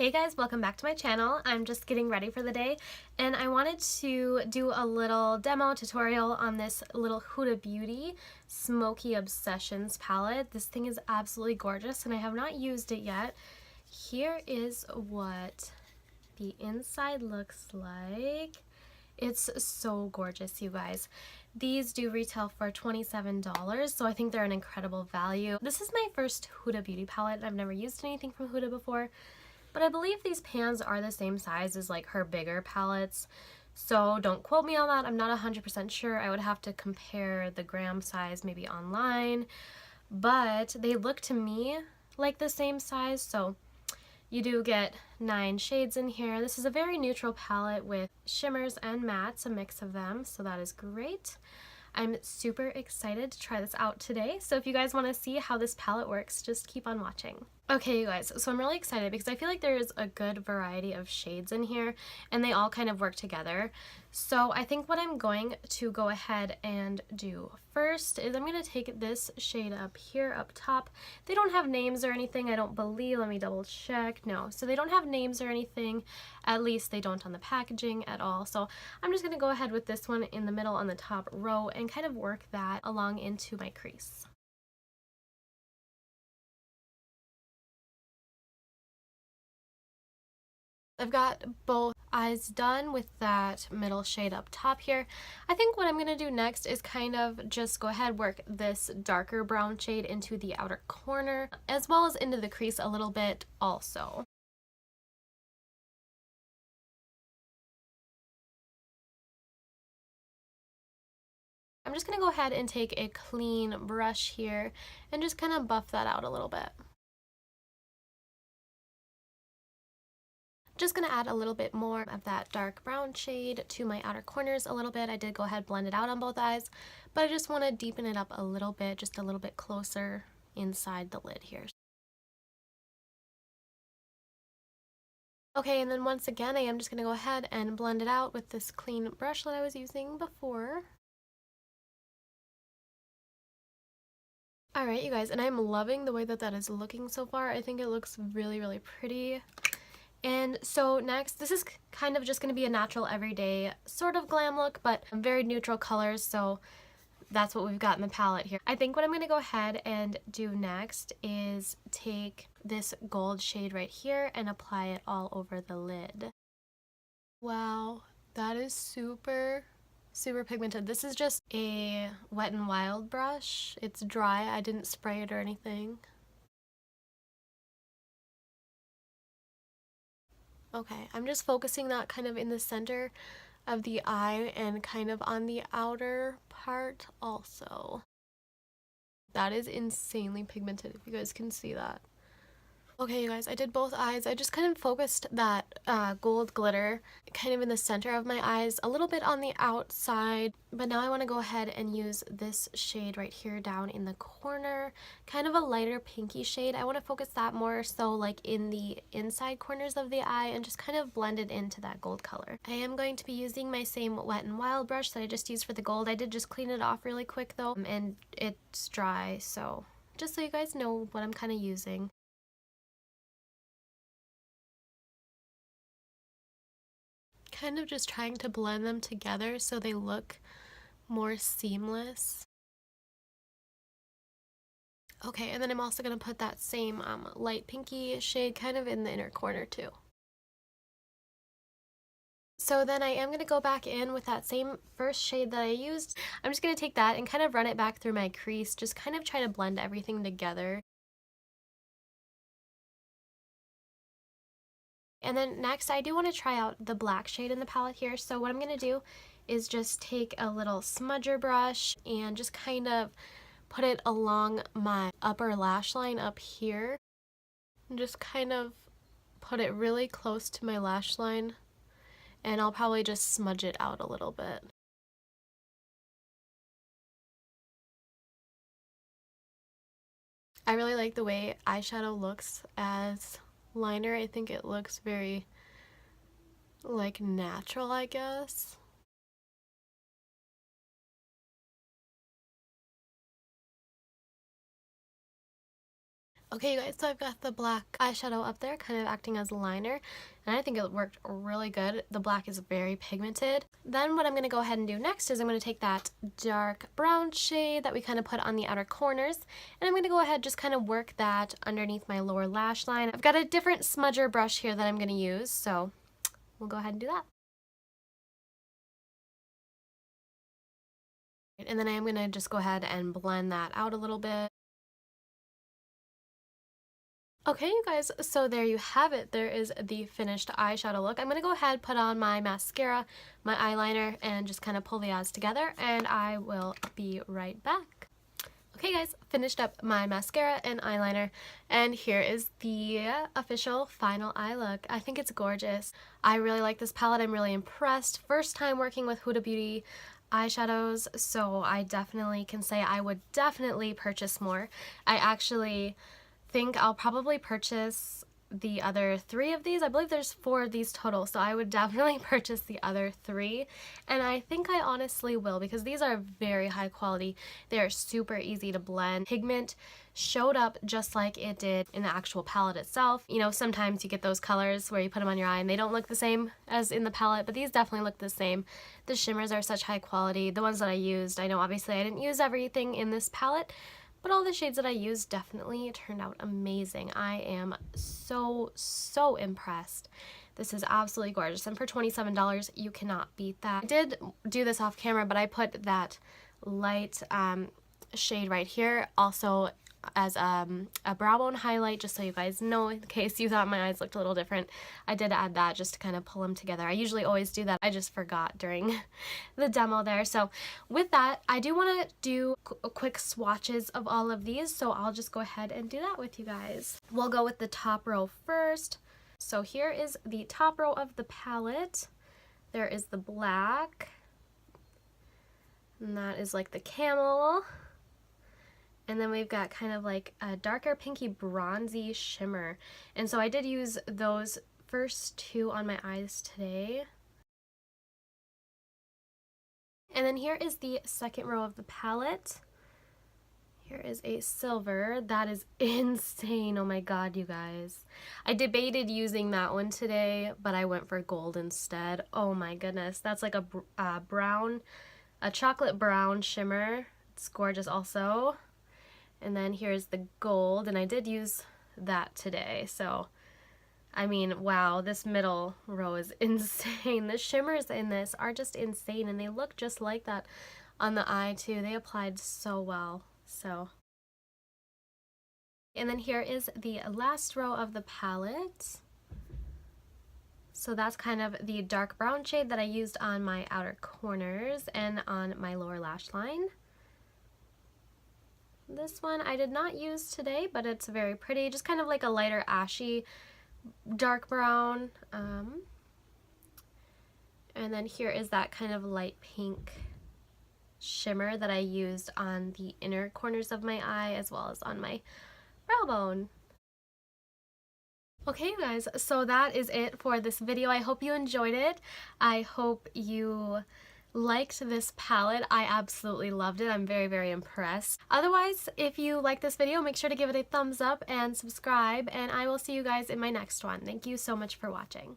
Hey guys, welcome back to my channel. I'm just getting ready for the day and I wanted to do a little demo tutorial on this little Huda Beauty Smokey Obsessions palette. This thing is absolutely gorgeous and I have not used it yet. Here is what the inside looks like. It's so gorgeous, you guys. These do retail for $27, so I think they're an incredible value. This is my first Huda Beauty palette. I've never used anything from Huda before. But I believe these pans are the same size as like her bigger palettes, so don't quote me on that. I'm not 100% sure. I would have to compare the gram size maybe online, but they look to me like the same size, so you do get 9 shades in here. This is a very neutral palette with shimmers and mattes, a mix of them, so that is great. I'm super excited to try this out today, so if you guys want to see how this palette works, just keep on watching. Okay, you guys, so I'm really excited because I feel like there's a good variety of shades in here and they all kind of work together. So I think what I'm going to go ahead and do first is I'm going to take this shade up here up top. They don't have names or anything, I don't believe. Let me double check. No, so they don't have names or anything. At least they don't on the packaging at all. So I'm just going to go ahead with this one in the middle on the top row and kind of work that along into my crease. I've got both eyes done with that middle shade up top here. I think what I'm going to do next is kind of just go ahead, work this darker brown shade into the outer corner as well as into the crease a little bit also. I'm just going to go ahead and take a clean brush here and just kind of buff that out a little bit. Just going to add a little bit more of that dark brown shade to my outer corners a little bit. I did go ahead and blend it out on both eyes, but I just want to deepen it up a little bit, just a little bit closer inside the lid here. Okay, and then once again, I am just going to go ahead and blend it out with this clean brush that I was using before. Alright, you guys, and I'm loving the way that that is looking so far. I think it looks really, really pretty. And so next, this is kind of just going to be a natural everyday sort of glam look, but very neutral colors, so that's what we've got in the palette here. I think what I'm going to go ahead and do next is take this gold shade right here and apply it all over the lid. Wow, that is super pigmented. This is just a Wet n Wild brush. It's dry. I didn't spray it or anything. Okay, I'm just focusing that kind of in the center of the eye and kind of on the outer part also. That is insanely pigmented, if you guys can see that. Okay, you guys, I did both eyes. I just kind of focused that gold glitter kind of in the center of my eyes, a little bit on the outside, but now I want to go ahead and use this shade right here down in the corner, kind of a lighter pinky shade. I want to focus that more so like in the inside corners of the eye and just kind of blend it into that gold color. I am going to be using my same Wet n Wild brush that I just used for the gold. I did just clean it off really quick though, and it's dry, so just so you guys know what I'm kind of using. Kind of just trying to blend them together so they look more seamless. Okay, and then I'm also going to put that same light pinky shade kind of in the inner corner too. So then I am going to go back in with that same first shade that I used. I'm just going to take that and kind of run it back through my crease, just kind of try to blend everything together. And then next, I do want to try out the black shade in the palette here. So what I'm going to do is just take a little smudger brush and just kind of put it along my upper lash line up here. And just kind of put it really close to my lash line. And I'll probably just smudge it out a little bit. I really like the way eyeshadow looks as liner. I think it looks very like natural, I guess. Okay, you guys, so I've got the black eyeshadow up there, kind of acting as a liner, and I think it worked really good. The black is very pigmented. Then what I'm going to go ahead and do next is I'm going to take that dark brown shade that we kind of put on the outer corners, and I'm going to go ahead and just kind of work that underneath my lower lash line. I've got a different smudger brush here that I'm going to use, so we'll go ahead and do that. And then I am going to just go ahead and blend that out a little bit. Okay, you guys, so there you have it. There is the finished eyeshadow look. I'm going to go ahead, put on my mascara, my eyeliner, and just kind of pull the eyes together, and I will be right back. Okay guys, finished up my mascara and eyeliner, and here is the official final eye look. I think it's gorgeous. I really like this palette. I'm really impressed. First time working with Huda Beauty eyeshadows, so I definitely can say I would definitely purchase more. I actually think I'll probably purchase the other 3 of these. I believe there's 4 of these total, so I would definitely purchase the other 3, and I think I honestly will, because these are very high quality. They are super easy to blend. Pigment showed up just like it did in the actual palette itself. You know, sometimes you get those colors where you put them on your eye and they don't look the same as in the palette, but these definitely look the same. The shimmers are such high quality. The ones that I used, I know obviously I didn't use everything in this palette, but all the shades that I used definitely turned out amazing. I am so impressed. This is absolutely gorgeous, and for $27, you cannot beat that. I did do this off camera, but I put that light shade right here also as a brow bone highlight, just so you guys know, in case you thought my eyes looked a little different. I did add that just to kind of pull them together. I usually always do that. I just forgot during the demo there. So with that, I do want to do quick swatches of all of these, so I'll just go ahead and do that with you guys. We'll go with the top row first. So here is the top row of the palette. There is the black, and that is like the camel. And then we've got kind of like a darker pinky bronzy shimmer. And so I did use those first 2 on my eyes today. And then here is the second row of the palette. Here is a silver. That is insane. Oh my god, you guys. I debated using that one today, but I went for gold instead. Oh my goodness. That's like a brown, a chocolate brown shimmer. It's gorgeous also. And then here's the gold, and I did use that today. So, I mean, wow, this middle row is insane. The shimmers in this are just insane, and they look just like that on the eye too. They applied so well. So, and then here is the last row of the palette. So that's kind of the dark brown shade that I used on my outer corners and on my lower lash line. This one I did not use today, but it's very pretty, just kind of like a lighter ashy dark brown. And then here is that kind of light pink shimmer that I used on the inner corners of my eye as well as on my brow bone. Okay, you guys, so that is it for this video. I hope you enjoyed it. I hope you liked this palette. I absolutely loved it. I'm very impressed. Otherwise, if you like this video, make sure to give it a thumbs up and subscribe, and I will see you guys in my next one. Thank you so much for watching.